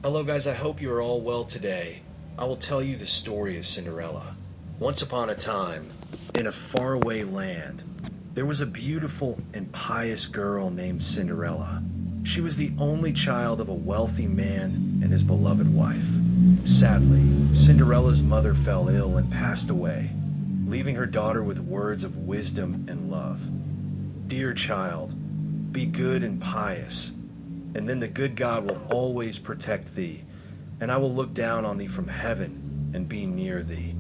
Hello, guys. I hope you are all well today. I will tell you the story of Cinderella. Once upon a time, in a faraway land, there was a beautiful and pious girl named Cinderella. She was the only child of a wealthy man and his beloved wife. Sadly, Cinderella's mother fell ill and passed away, leaving her daughter with words of wisdom and love. Dear child, be good and pious, and then the good God will always protect thee, and I will look down on thee from heaven and be near thee.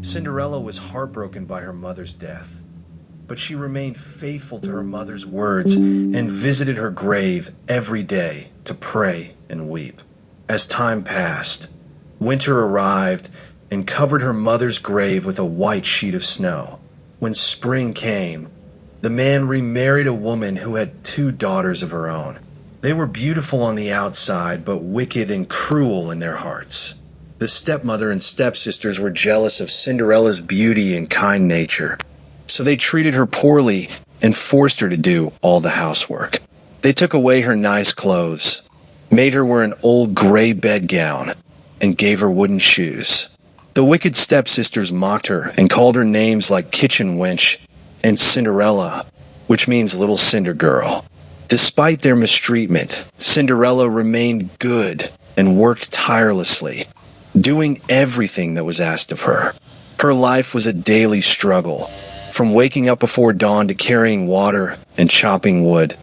Cinderella was heartbroken by her mother's death, but she remained faithful to her mother's words and visited her grave every day to pray and weep. As time passed, winter arrived and covered her mother's grave with a white sheet of snow. When spring came, the man remarried a woman who had two daughters of her own. They were beautiful on the outside, but wicked and cruel in their hearts. The stepmother and stepsisters were jealous of Cinderella's beauty and kind nature, so they treated her poorly and forced her to do all the housework. They took away her nice clothes, made her wear an old gray bedgown, and gave her wooden shoes. The wicked stepsisters mocked her and called her names like kitchen wench and Cinderella, which means little cinder girl. Despite their mistreatment, Cinderella remained good and worked tirelessly, doing everything that was asked of her. Her life was a daily struggle, from waking up before dawn to carrying water and chopping wood,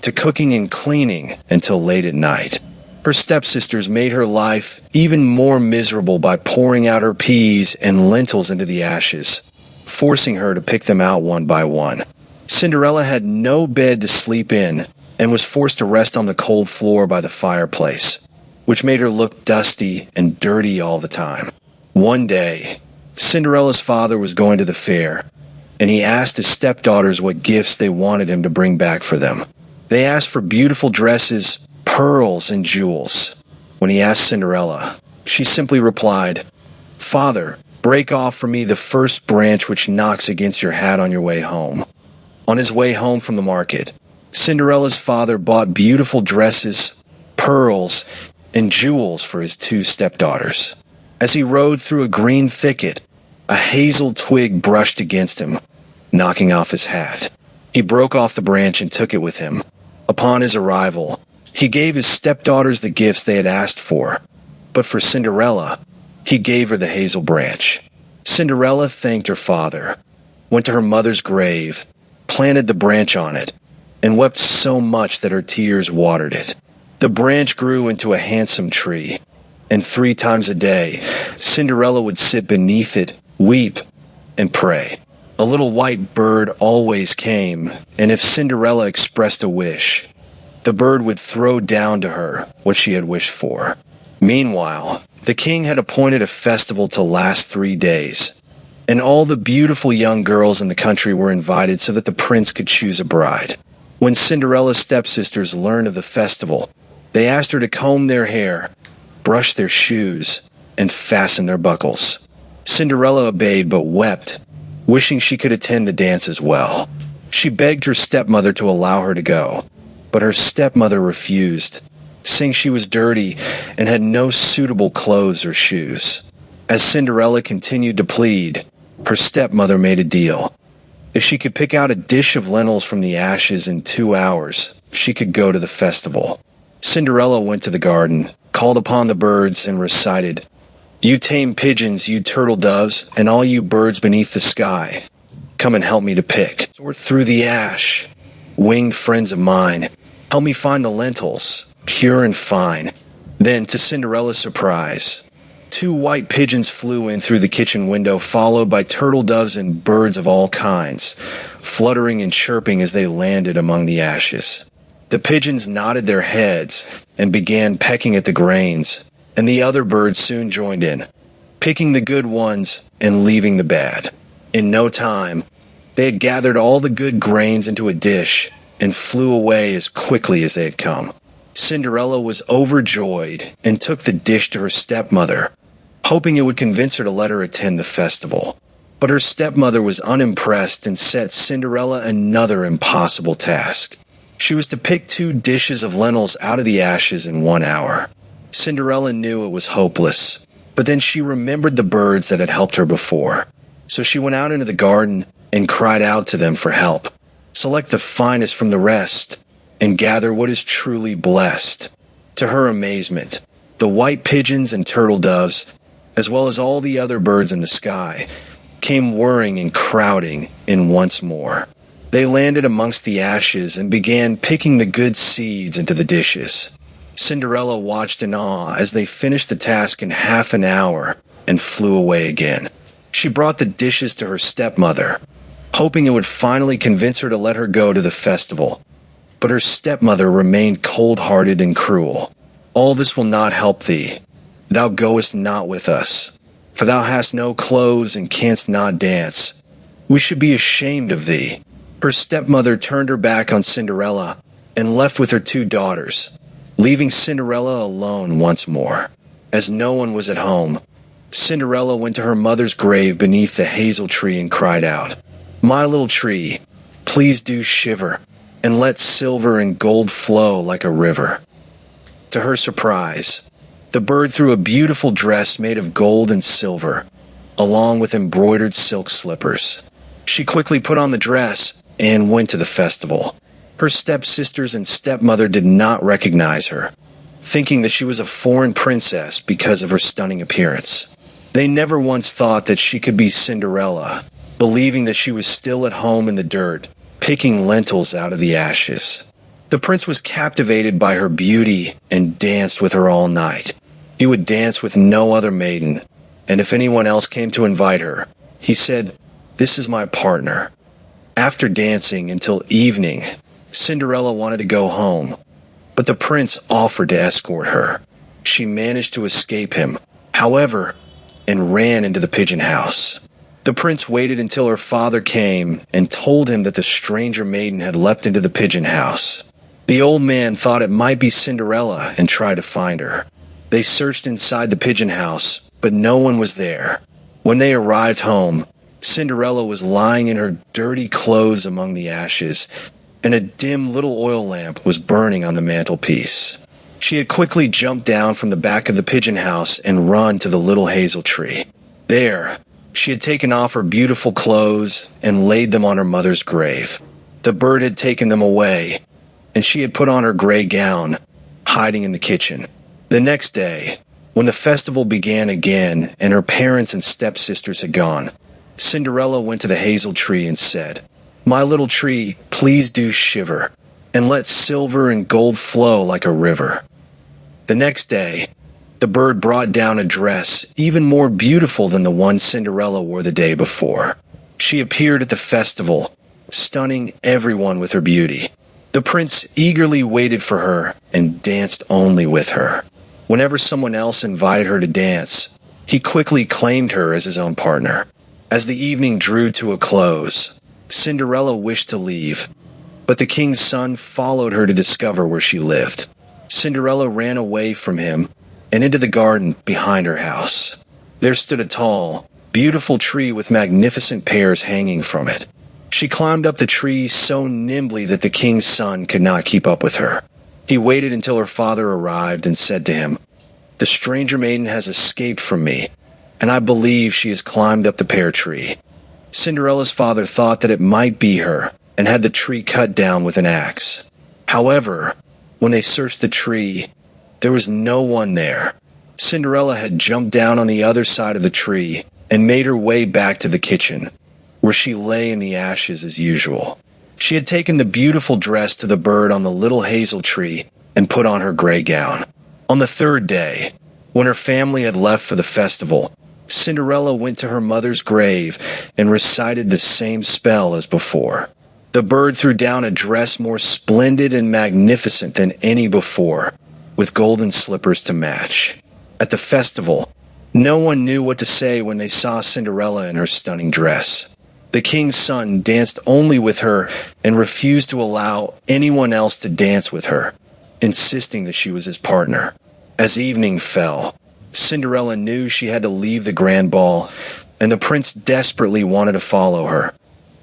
to cooking and cleaning until late at night. Her stepsisters made her life even more miserable by pouring out her peas and lentils into the ashes, forcing her to pick them out one by one. Cinderella had no bed to sleep in and was forced to rest on the cold floor by the fireplace, which made her look dusty and dirty all the time. One day, Cinderella's father was going to the fair, and he asked his stepdaughters what gifts they wanted him to bring back for them. They asked for beautiful dresses, pearls, and jewels. When he asked Cinderella, she simply replied, "Father, break off for me the first branch which knocks against your hat on your way home." On his way home from the market, Cinderella's father bought beautiful dresses, pearls, and jewels for his two stepdaughters. As he rode through a green thicket, a hazel twig brushed against him, knocking off his hat. He broke off the branch and took it with him. Upon his arrival, he gave his stepdaughters the gifts they had asked for, but for Cinderella, he gave her the hazel branch. Cinderella thanked her father, went to her mother's grave, planted the branch on it, and wept so much that her tears watered it. The branch grew into a handsome tree, and 3 times a day, Cinderella would sit beneath it, weep, and pray. A little white bird always came, and if Cinderella expressed a wish, the bird would throw down to her what she had wished for. Meanwhile, the king had appointed a festival to last 3 days, and all the beautiful young girls in the country were invited so that the prince could choose a bride. When Cinderella's stepsisters learned of the festival, they asked her to comb their hair, brush their shoes, and fasten their buckles. Cinderella obeyed but wept, wishing she could attend the dance as well. She begged her stepmother to allow her to go, but her stepmother refused, saying she was dirty and had no suitable clothes or shoes. As Cinderella continued to plead, her stepmother made a deal. If she could pick out a dish of lentils from the ashes in 2 hours, she could go to the festival. Cinderella went to the garden, called upon the birds, and recited, "You tame pigeons, you turtle doves, and all you birds beneath the sky, come and help me to pick. Sort through the ash, winged friends of mine, help me find the lentils, pure and fine." Then, to Cinderella's surprise, 2 white pigeons flew in through the kitchen window, followed by turtle doves and birds of all kinds, fluttering and chirping as they landed among the ashes. The pigeons nodded their heads and began pecking at the grains, and the other birds soon joined in, picking the good ones and leaving the bad. In no time, they had gathered all the good grains into a dish and flew away as quickly as they had come. Cinderella was overjoyed and took the dish to her stepmother, hoping it would convince her to let her attend the festival. But her stepmother was unimpressed and set Cinderella another impossible task. She was to pick 2 dishes of lentils out of the ashes in 1 hour. Cinderella knew it was hopeless, but then she remembered the birds that had helped her before. So she went out into the garden and cried out to them for help. Select the finest from the rest, and gather what is truly blessed. To her amazement, the white pigeons and turtle doves, as well as all the other birds in the sky, came whirring and crowding in once more. They landed amongst the ashes and began picking the good seeds into the dishes. Cinderella watched in awe as they finished the task in half an hour and flew away again. She brought the dishes to her stepmother, hoping it would finally convince her to let her go to the festival. But her stepmother remained cold-hearted and cruel. All this will not help thee. Thou goest not with us, for thou hast no clothes and canst not dance. We should be ashamed of thee. Her stepmother turned her back on Cinderella and left with her two daughters, leaving Cinderella alone once more. As no one was at home, Cinderella went to her mother's grave beneath the hazel tree and cried out, "My little tree, please do shiver, and let silver and gold flow like a river." To her surprise, the bird threw a beautiful dress made of gold and silver, along with embroidered silk slippers. She quickly put on the dress and went to the festival. Her stepsisters and stepmother did not recognize her, thinking that she was a foreign princess because of her stunning appearance. They never once thought that she could be Cinderella, believing that she was still at home in the dirt, picking lentils out of the ashes. The prince was captivated by her beauty and danced with her all night. He would dance with no other maiden, and if anyone else came to invite her, he said, "This is my partner." After dancing until evening, Cinderella wanted to go home, but the prince offered to escort her. She managed to escape him, however, and ran into the pigeon house. The prince waited until her father came and told him that the stranger maiden had leapt into the pigeon house. The old man thought it might be Cinderella and tried to find her. They searched inside the pigeon house, but no one was there. When they arrived home, Cinderella was lying in her dirty clothes among the ashes, and a dim little oil lamp was burning on the mantelpiece. She had quickly jumped down from the back of the pigeon house and run to the little hazel tree. There, she had taken off her beautiful clothes and laid them on her mother's grave. The bird had taken them away, and she had put on her gray gown, hiding in the kitchen. The next day, when the festival began again and her parents and stepsisters had gone, Cinderella went to the hazel tree and said, "My little tree, please do shiver, and let silver and gold flow like a river." The next day, the bird brought down a dress even more beautiful than the one Cinderella wore the day before. She appeared at the festival, stunning everyone with her beauty. The prince eagerly waited for her and danced only with her. Whenever someone else invited her to dance, he quickly claimed her as his own partner. As the evening drew to a close, Cinderella wished to leave, but the king's son followed her to discover where she lived. Cinderella ran away from him and into the garden behind her house. There stood a tall, beautiful tree with magnificent pears hanging from it. She climbed up the tree so nimbly that the king's son could not keep up with her. He waited until her father arrived and said to him, "The stranger maiden has escaped from me, and I believe she has climbed up the pear tree." Cinderella's father thought that it might be her and had the tree cut down with an axe. However, when they searched the tree, there was no one there. Cinderella had jumped down on the other side of the tree and made her way back to the kitchen, where she lay in the ashes as usual. She had taken the beautiful dress to the bird on the little hazel tree and put on her gray gown. On the third day, when her family had left for the festival, Cinderella went to her mother's grave and recited the same spell as before. The bird threw down a dress more splendid and magnificent than any before, with golden slippers to match. At the festival, no one knew what to say when they saw Cinderella in her stunning dress. The king's son danced only with her and refused to allow anyone else to dance with her, insisting that she was his partner. As evening fell, Cinderella knew she had to leave the grand ball, and the prince desperately wanted to follow her,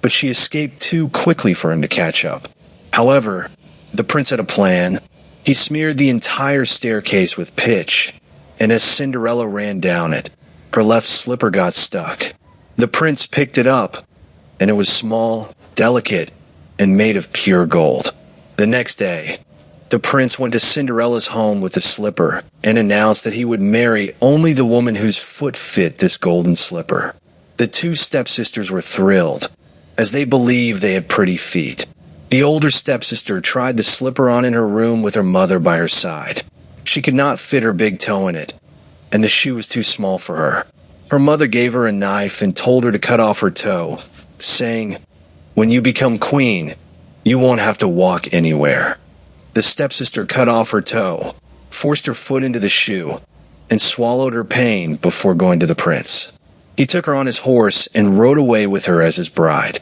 but she escaped too quickly for him to catch up. However, the prince had a plan. He smeared the entire staircase with pitch, and as Cinderella ran down it, her left slipper got stuck. The prince picked it up, and it was small, delicate, and made of pure gold. The next day, the prince went to Cinderella's home with the slipper and announced that he would marry only the woman whose foot fit this golden slipper. The two stepsisters were thrilled, as they believed they had pretty feet. The older stepsister tried the slipper on in her room with her mother by her side. She could not fit her big toe in it, and the shoe was too small for her. Her mother gave her a knife and told her to cut off her toe, saying, "When you become queen, you won't have to walk anywhere." The stepsister cut off her toe, forced her foot into the shoe, and swallowed her pain before going to the prince. He took her on his horse and rode away with her as his bride.